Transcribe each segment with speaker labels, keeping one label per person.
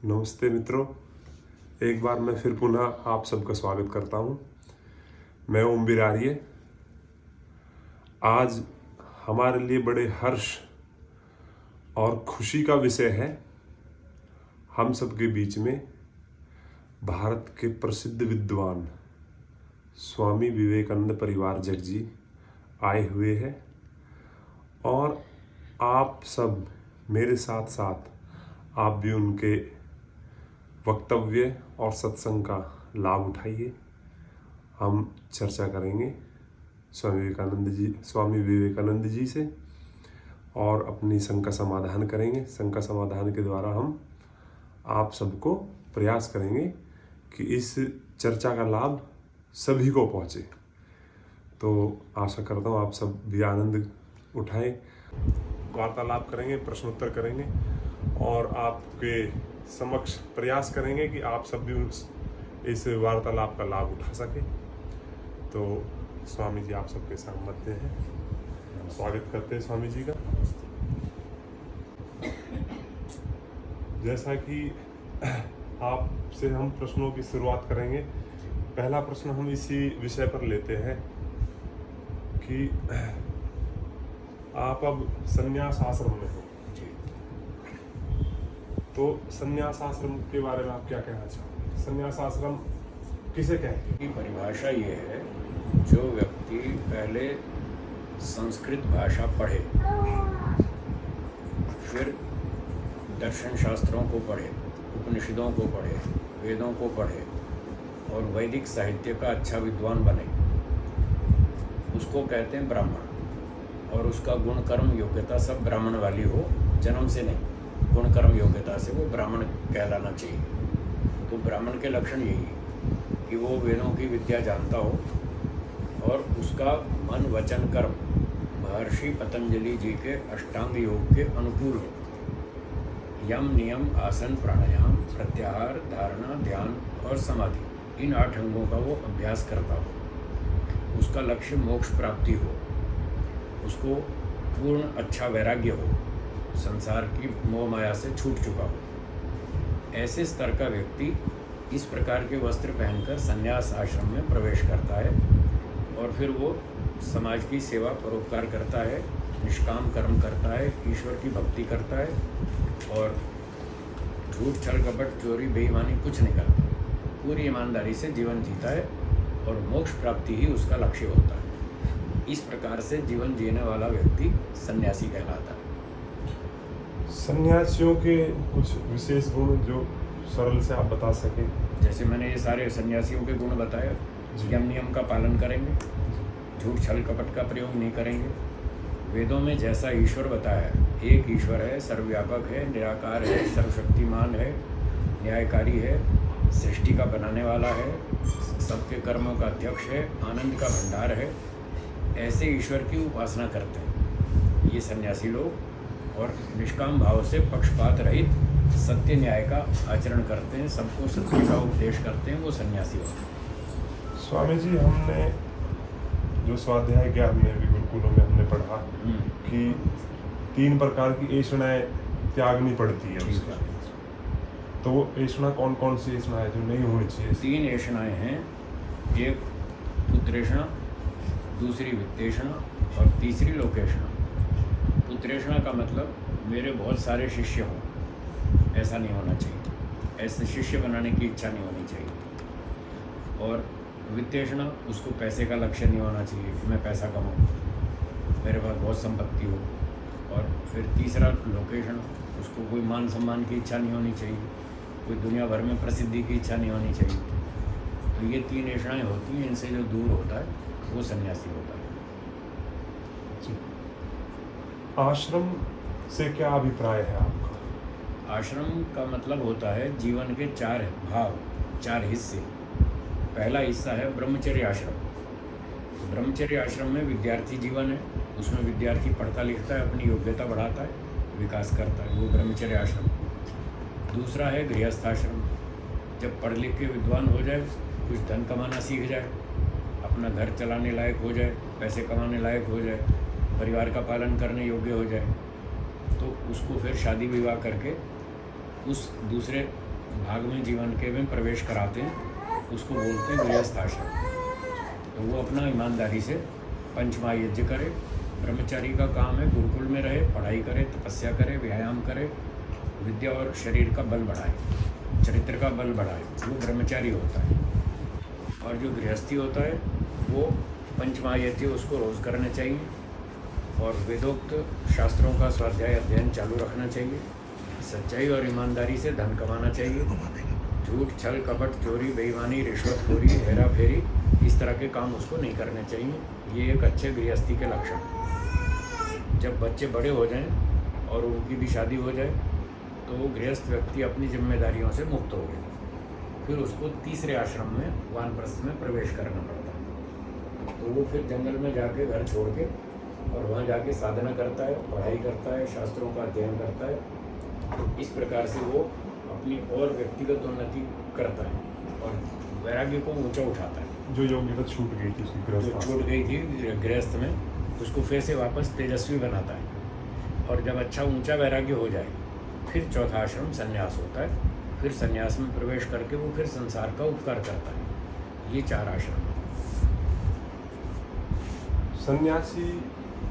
Speaker 1: नमस्ते मित्रों, एक बार मैं फिर पुनः आप सबका स्वागत करता हूं। मैं ओम बिरारिये। आज हमारे लिए बड़े हर्ष और खुशी का विषय है। हम सबके बीच में भारत के प्रसिद्ध विद्वान स्वामी विवेकानंद परिवारजक जी आए हुए हैं और आप सब मेरे साथ साथ आप भी उनके वक्तव्य और सत्संग का लाभ उठाइए। हम चर्चा करेंगे स्वामी विवेकानंद जी से और अपनी शंका समाधान करेंगे। शंका समाधान के द्वारा हम आप सबको प्रयास करेंगे कि इस चर्चा का लाभ सभी को पहुँचे। तो आशा करता हूँ आप सब भी आनंद उठाएं। वार्तालाप करेंगे, प्रश्नोत्तर करेंगे और आपके समक्ष प्रयास करेंगे कि आप सब भी इस वार्तालाप का लाभ उठा सके। तो स्वामी जी आप सबके सामने हैं, स्वागत करते हैं स्वामी जी का। जैसा कि आपसे हम प्रश्नों की शुरुआत करेंगे। पहला प्रश्न हम इसी विषय पर लेते हैं कि आप अब संन्यास आश्रम में हो, तो संन्यास आश्रम के बारे में आप क्या कहना चाहोगे? संन्यास आश्रम किसे कहते हैं?
Speaker 2: की परिभाषा ये है, जो व्यक्ति पहले संस्कृत भाषा पढ़े, फिर दर्शन शास्त्रों को पढ़े, उपनिषदों को पढ़े, वेदों को पढ़े और वैदिक साहित्य का अच्छा विद्वान बने, उसको कहते हैं ब्राह्मण। और उसका गुण कर्म योग्यता सब ब्राह्मण वाली हो, जन्म से नहीं, गुण कर्म योग्यता से वो ब्राह्मण कहलाना चाहिए। तो ब्राह्मण के लक्षण यही कि वो वेदों की विद्या जानता हो और उसका मन वचन कर्म महर्षि पतंजलि जी के अष्टांग योग के अनुकूल हो। यम नियम आसन प्राणायाम प्रत्याहार धारणा ध्यान और समाधि, इन 8 अंगों का वो अभ्यास करता हो। उसका लक्ष्य मोक्ष प्राप्ति हो, उसको पूर्ण अच्छा वैराग्य हो, संसार की मोह माया से छूट चुका हो। ऐसे स्तर का व्यक्ति इस प्रकार के वस्त्र पहनकर संन्यास आश्रम में प्रवेश करता है और फिर वो समाज की सेवा परोपकार करता है, निष्काम कर्म करता है, ईश्वर की भक्ति करता है और झूठ छल कपट चोरी बेईमानी कुछ नहीं करता, पूरी ईमानदारी से जीवन जीता है और मोक्ष प्राप्ति ही उसका लक्ष्य होता है। इस प्रकार से जीवन जीने वाला व्यक्ति सन्यासी कहलाता है।
Speaker 1: सन्यासियों के कुछ विशेष गुण जो सरल से आप बता सकें?
Speaker 2: जैसे मैंने ये सारे सन्यासियों के गुण बताया। यम नियम का पालन करेंगे, झूठ छल कपट का प्रयोग नहीं करेंगे, वेदों में जैसा ईश्वर बताया है, एक ईश्वर है, सर्वव्यापक है, निराकार है, सर्वशक्तिमान है, न्यायकारी है, सृष्टि का बनाने वाला है, सबके कर्मों का अध्यक्ष है, आनंद का भंडार है, ऐसे ईश्वर की उपासना करते हैं ये सन्यासी लोग। और निष्काम भाव से पक्षपात रहित सत्य न्याय का आचरण करते हैं, सबको सत्य का उपदेश करते हैं, वो सन्यासी होते हैं।
Speaker 1: स्वामी जी, हमने जो स्वाध्याय ज्ञान में भी गुरुकुलों में हमने पढ़ा कि 3 प्रकार की ऐषणाएं त्यागनी पड़ती है उसका। तो वो ऐषणा कौन कौन सी ऐषणा है जो नहीं होनी चाहिए?
Speaker 2: 3 ऐषणाएं हैं। एक पुत्रेषणा, दूसरी वित्तेषणा और तीसरी लोकेषणा। पुत्रेषणा का मतलब मेरे बहुत सारे शिष्य हों, ऐसा नहीं होना चाहिए, ऐसे शिष्य बनाने की इच्छा नहीं होनी चाहिए। और वित्तेषणा, उसको पैसे का लक्ष्य नहीं होना चाहिए कि मैं पैसा कमाऊँ, मेरे पास बहुत संपत्ति हो। और फिर तीसरा लोकेषणा, उसको कोई मान सम्मान की इच्छा नहीं होनी चाहिए, कोई दुनिया भर में प्रसिद्धि की इच्छा नहीं होनी चाहिए। तो ये 3 ऐषणाएं होती हैं, इनसे जो दूर होता है वो सन्यासी होता है।
Speaker 1: आश्रम से क्या अभिप्राय है आपका?
Speaker 2: आश्रम का मतलब होता है जीवन के 4 भाग, 4 हिस्से। पहला हिस्सा है ब्रह्मचर्य आश्रम। ब्रह्मचर्य आश्रम में विद्यार्थी जीवन है, उसमें विद्यार्थी पढ़ता लिखता है, अपनी योग्यता बढ़ाता है, विकास करता है, वो ब्रह्मचर्य आश्रम। दूसरा है गृहस्थाश्रम। जब पढ़ लिख के विद्वान हो जाए, कुछ धन कमाना सीख जाए, अपना घर चलाने लायक हो जाए, पैसे कमाने लायक हो जाए, परिवार का पालन करने योग्य हो जाए, तो उसको फिर शादी विवाह करके उस दूसरे भाग में जीवन के में प्रवेश कराते हैं उसको बोलते हैं गृहस्थ आश्रम। तो वो अपना ईमानदारी से पंचमहायज्ञ करे, ब्रह्मचारी का काम है गुरुकुल में रहे, पढ़ाई करे, तपस्या करे, व्यायाम करे, विद्या और शरीर का बल बढ़ाए, चरित्र का बल बढ़ाए, वो ब्रह्मचारी होता है। और जो गृहस्थी होता है वो पंचमहायज्ञ उसको रोज़ करने चाहिए और वेदोक्त शास्त्रों का स्वाध्याय अध्ययन चालू रखना चाहिए। सच्चाई और ईमानदारी से धन कमाना चाहिए। झूठ, छल, कपट, चोरी, बेईमानी, रिश्वतखोरी, हेरा फेरी, इस तरह के काम उसको नहीं करने चाहिए। ये एक अच्छे गृहस्थी के लक्षण। जब बच्चे बड़े हो जाएं और उनकी भी शादी हो जाए तो गृहस्थ व्यक्ति अपनी जिम्मेदारियों से मुक्त हो गए, फिर उसको तीसरे आश्रम में वानप्रस्थ में प्रवेश करना पड़ता है। तो वो फिर जंगल में जाके घर छोड़ के और वहाँ जाके साधना करता है, पढ़ाई करता है, शास्त्रों का अध्ययन करता है। इस प्रकार से वो अपनी और व्यक्तिगत उन्नति करता है और वैराग्य को ऊंचा उठाता है।
Speaker 1: जो योग्यता छूट गई थी उसकी
Speaker 2: जो
Speaker 1: गृहस्थ
Speaker 2: छूट गई थी गृहस्थ में, उसको फिर से वापस तेजस्वी बनाता है। और जब अच्छा ऊंचा वैराग्य हो जाए फिर चौथा आश्रम संन्यास होता है। फिर संन्यास में प्रवेश करके वो फिर संसार का उपकार करता है। ये 4 आश्रम।
Speaker 1: सन्यासी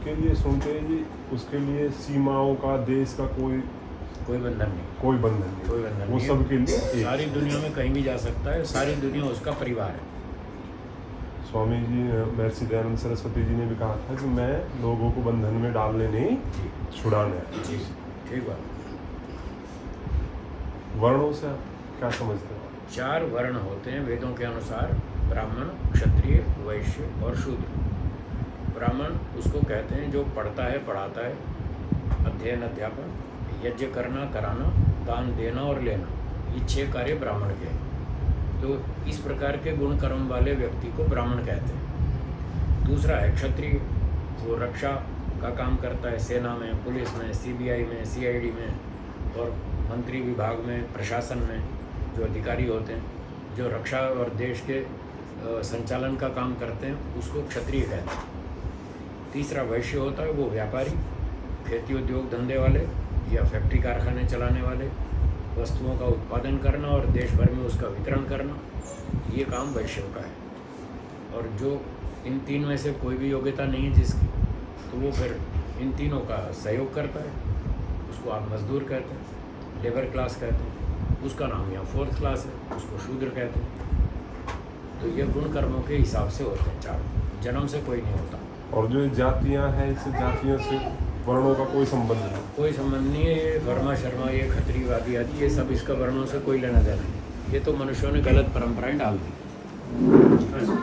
Speaker 1: के लिए सुनते हैं जी, उसके लिए सीमाओं का, देश का कोई
Speaker 2: बंधन नहीं,
Speaker 1: कोई बंधन नहीं,
Speaker 2: कोई बंधन
Speaker 1: वो
Speaker 2: नहीं।
Speaker 1: सबके लिए एक।
Speaker 2: सारी दुनिया में कहीं भी जा सकता है, सारी दुनिया उसका परिवार है।
Speaker 1: स्वामी जी महर्षि दयानंद सरस्वती जी ने भी कहा था कि मैं लोगों को बंधन में डालने नहीं, छुड़ाने आया।
Speaker 2: जी, ठीक बात।
Speaker 1: वर्णों से आप क्या समझते हैं?
Speaker 2: 4 वर्ण होते हैं वेदों के अनुसार, ब्राह्मण, क्षत्रिय, वैश्य और शूद्र। ब्राह्मण उसको कहते हैं जो पढ़ता है, पढ़ाता है, अध्ययन, अध्यापन, यज्ञ करना, कराना, दान देना और लेना, ये 6 कार्य ब्राह्मण के हैं। तो इस प्रकार के गुण कर्म वाले व्यक्ति को ब्राह्मण कहते हैं। दूसरा है क्षत्रिय, वो रक्षा का काम करता है, सेना में, पुलिस में, CBI में, CID में और मंत्री विभाग में, प्रशासन में जो अधिकारी होते हैं, जो रक्षा और देश के संचालन का काम करते हैं, उसको क्षत्रिय कहते हैं। तीसरा वैश्य होता है, वो व्यापारी, खेती उद्योग धंधे वाले या फैक्ट्री कारखाने चलाने वाले, वस्तुओं का उत्पादन करना और देश भर में उसका वितरण करना, ये काम वैश्यों का है। और जो इन 3 में से कोई भी योग्यता नहीं है जिसकी, तो वो फिर इन तीनों का सहयोग करता है, उसको आप मजदूर कहते हैं, लेबर क्लास कहते हैं, उसका नाम यहाँ 4th क्लास है, उसको शूद्र कहते हैं। तो ये गुण कर्मों के हिसाब से होते हैं 4, जन्म से कोई नहीं होता।
Speaker 1: और जो जातियां हैं, इस जातियों से वर्णों का कोई संबंध नहीं।
Speaker 2: कोई संबंध नहीं है। ये वर्मा शर्मा, ये खत्रीवादी आदि, ये सब इसका वर्णों से कोई लेना देना नहीं। ये तो मनुष्यों ने गलत परंपराएं डाल दी।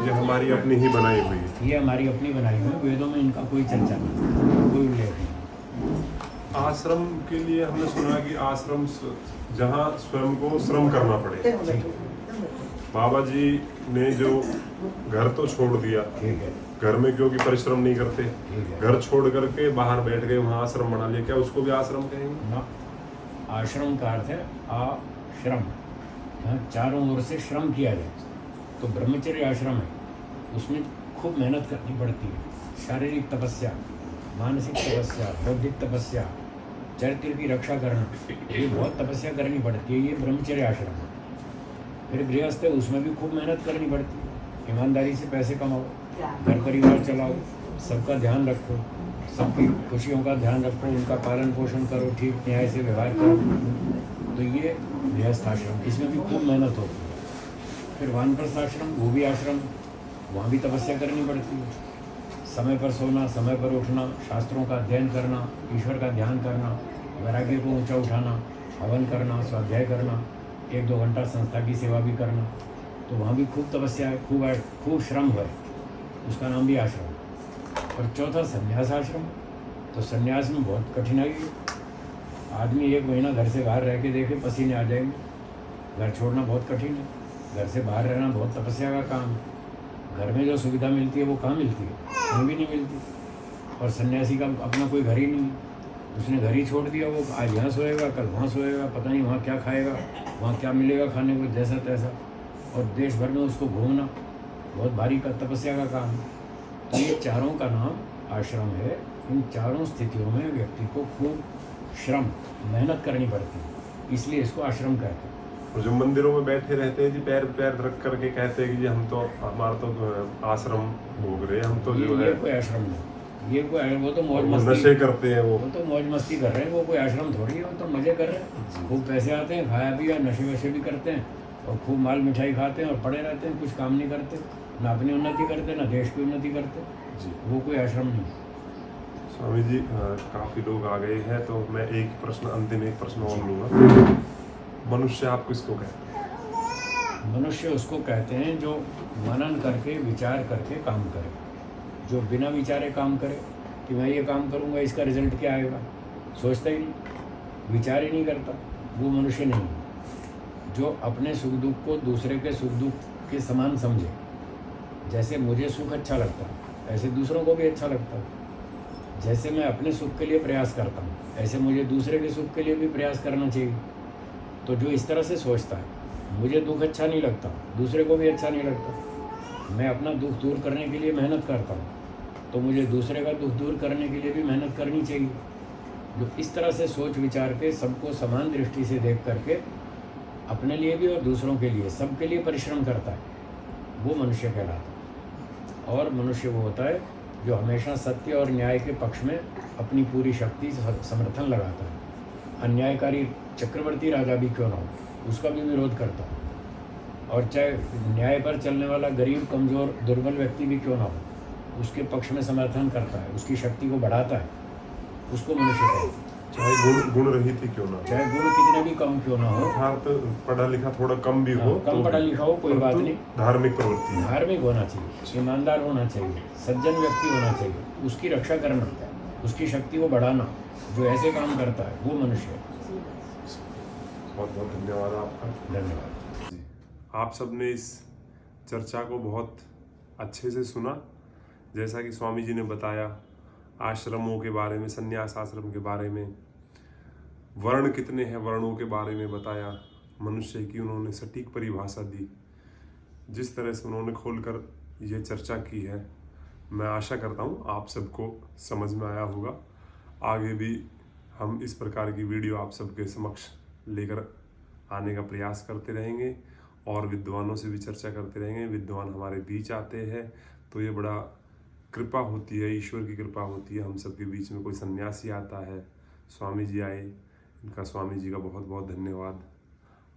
Speaker 1: ये हमारी अपनी ही बनाई हुई है।
Speaker 2: ये हमारी अपनी बनाई हुई है। वेदों में इनका कोई चर्चा नहीं, कोई उल्लेख नहीं।
Speaker 1: आश्रम के लिए हमने सुना कि आश्रम जहाँ स्वयं को श्रम करना पड़े। बाबा जी ने जो घर तो छोड़ दिया,
Speaker 2: ठीक है,
Speaker 1: घर में क्योंकि परिश्रम नहीं करते,
Speaker 2: ठीक है।
Speaker 1: घर छोड़ करके बाहर बैठ गए, वहाँ आश्रम बना लिया, क्या उसको भी आश्रम कहेंगे?
Speaker 2: ना, आश्रम का अर्थ है आश्रम, जहाँ चारों ओर से श्रम किया जाए। तो ब्रह्मचर्य आश्रम है, उसमें खूब मेहनत करनी पड़ती है। शारीरिक तपस्या, मानसिक तपस्या, बौद्धिक तपस्या, चरित्र की रक्षा करना, ये बहुत तपस्या करनी पड़ती है। ये ब्रह्मचर्य आश्रम है। फिर गृहस्थ है, उसमें भी खूब मेहनत करनी पड़ती है। ईमानदारी से पैसे कमाओ, घर परिवार चलाओ, सबका ध्यान रखो, सबकी खुशियों का ध्यान रखो, उनका पालन पोषण करो, ठीक न्याय से व्यवहार करो। तो ये गृहस्थ आश्रम, इसमें भी खूब मेहनत होती है। फिर वानप्रस्थ आश्रम, वो भी आश्रम, वहाँ भी तपस्या करनी पड़ती है। समय पर सोना, समय पर उठना, शास्त्रों का अध्ययन करना, ईश्वर का ध्यान करना, वैराग्य को ऊंचा उठाना, हवन करना, स्वाध्याय करना, 1-2 घंटा संस्था की सेवा भी करना। तो वहाँ भी खूब तपस्या है, खूब श्रम है, उसका नाम भी आश्रम। और चौथा संन्यास आश्रम। तो संन्यास में बहुत कठिनाई है। आदमी 1 महीना घर से बाहर रह के देखे, पसीने आ जाएंगे। घर छोड़ना बहुत कठिन है, घर से बाहर रहना बहुत तपस्या का काम है। घर में जो सुविधा मिलती है वो कहाँ मिलती है? कहीं भी नहीं मिलती। और सन्यासी का अपना कोई घर ही नहीं है, उसने घर ही छोड़ दिया। वो आज यहाँ सोएगा, कल वहाँ सोएगा, पता नहीं वहाँ क्या खाएगा, वहाँ क्या मिलेगा खाने को, जैसा तैसा। और देश भर में उसको घूमना बहुत भारी तपस्या का काम है। तो ये चारों का नाम आश्रम है। इन चारों स्थितियों में व्यक्ति को खूब श्रम, मेहनत करनी पड़ती है, इसलिए इसको आश्रम कहते हैं।
Speaker 1: और जो मंदिरों में बैठे रहते हैं जी, पैर पैर रख करके कहते हैं कि जी हम तो हमारा तो आश्रम भोग रहे हैं, हम तो जो है
Speaker 2: ये कोई आश्रम नहीं, ये कोई वो तो मौज
Speaker 1: वो
Speaker 2: मस्ती
Speaker 1: नशे करते हैं,
Speaker 2: वो तो मौज मस्ती कर रहे हैं, वो कोई आश्रम थोड़ी है, वो तो मजे कर रहे हैं, खूब पैसे आते हैं, खाया पिया नशे वशे भी करते हैं और खूब माल मिठाई खाते हैं और पड़े रहते हैं, कुछ काम नहीं करते, ना अपनी उन्नति करते ना देश की उन्नति करते
Speaker 1: जी।
Speaker 2: वो कोई आश्रम नहीं।
Speaker 1: स्वामी जी काफी लोग आ गए हैं, तो मैं एक प्रश्न, अंतिम एक प्रश्न और लूंगा। मनुष्य आप किसको कहते हैं?
Speaker 2: मनुष्य उसको कहते हैं जो मनन करके विचार करके काम करे, जो बिना विचारे काम करे कि मैं ये काम करूँगा इसका रिजल्ट क्या आएगा, सोचता ही नहीं, विचार ही नहीं करता, वो मनुष्य नहीं है। जो अपने सुख दुख को दूसरे के सुख दुख के समान समझे, जैसे मुझे सुख अच्छा लगता है ऐसे दूसरों को भी अच्छा लगता है, जैसे मैं अपने सुख के लिए प्रयास करता हूँ ऐसे मुझे दूसरे के सुख के लिए भी प्रयास करना चाहिए। तो जो इस तरह से सोचता है, मुझे दुख अच्छा नहीं लगता, दूसरे को भी अच्छा नहीं लगता, मैं अपना दुख दूर करने के लिए मेहनत करता हूँ, तो मुझे दूसरे का दुख दूर करने के लिए भी मेहनत करनी चाहिए। जो इस तरह से सोच विचार के सबको समान दृष्टि से देख करके अपने लिए भी और दूसरों के लिए सबके लिए परिश्रम करता है, वो मनुष्य कहलाता है। और मनुष्य वो होता है जो हमेशा सत्य और न्याय के पक्ष में अपनी पूरी शक्ति समर्थन लगाता है। अन्यायकारी चक्रवर्ती राजा भी क्यों ना हो, उसका भी विरोध करता है, और चाहे न्याय पर चलने वाला गरीब कमज़ोर दुर्बल व्यक्ति भी क्यों ना हो, उसके पक्ष में समर्थन करता है, उसकी शक्ति को बढ़ाता है, उसको मनुष्य कहते हैं।
Speaker 1: चाहे गुण रहित ही क्यों ना,
Speaker 2: चाहे गुण कितने भी कम क्यों ना हो,
Speaker 1: अर्थात पढ़ा लिखा थोड़ा कम भी हो,
Speaker 2: कम पढ़ा लिखा हो कोई बात नहीं,
Speaker 1: धार्मिक प्रवृत्ति,
Speaker 2: धार्मिक होना चाहिए, ईमानदार होना चाहिए, सज्जन व्यक्ति होना चाहिए, उसकी रक्षा करना, उसकी शक्ति को बढ़ाना, जो ऐसे काम करता है वो मनुष्य है।
Speaker 1: बहुत बहुत धन्यवाद आपका।
Speaker 2: धन्यवाद।
Speaker 1: आप सबने इस चर्चा को बहुत अच्छे से सुना। जैसा कि स्वामी जी ने बताया आश्रमों के बारे में, संन्यास आश्रम के बारे में, वर्ण कितने हैं वर्णों के बारे में बताया, मनुष्य की उन्होंने सटीक परिभाषा दी। जिस तरह से उन्होंने खोलकर ये चर्चा की है, मैं आशा करता हूँ आप सबको समझ में आया होगा। आगे भी हम इस प्रकार की वीडियो आप सबके समक्ष लेकर आने का प्रयास करते रहेंगे और विद्वानों से भी चर्चा करते रहेंगे। विद्वान हमारे बीच आते हैं तो ये बड़ा कृपा होती है, ईश्वर की कृपा होती है। हम सबके बीच में कोई सन्यासी आता है, स्वामी जी आए, इनका स्वामी जी का बहुत बहुत धन्यवाद।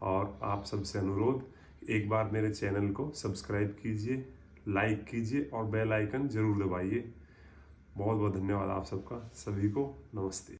Speaker 1: और आप सबसे अनुरोध, एक बार मेरे चैनल को सब्सक्राइब कीजिए, लाइक कीजिए और बेल आइकन जरूर दबाइए। बहुत बहुत धन्यवाद आप सबका। सभी को नमस्ते।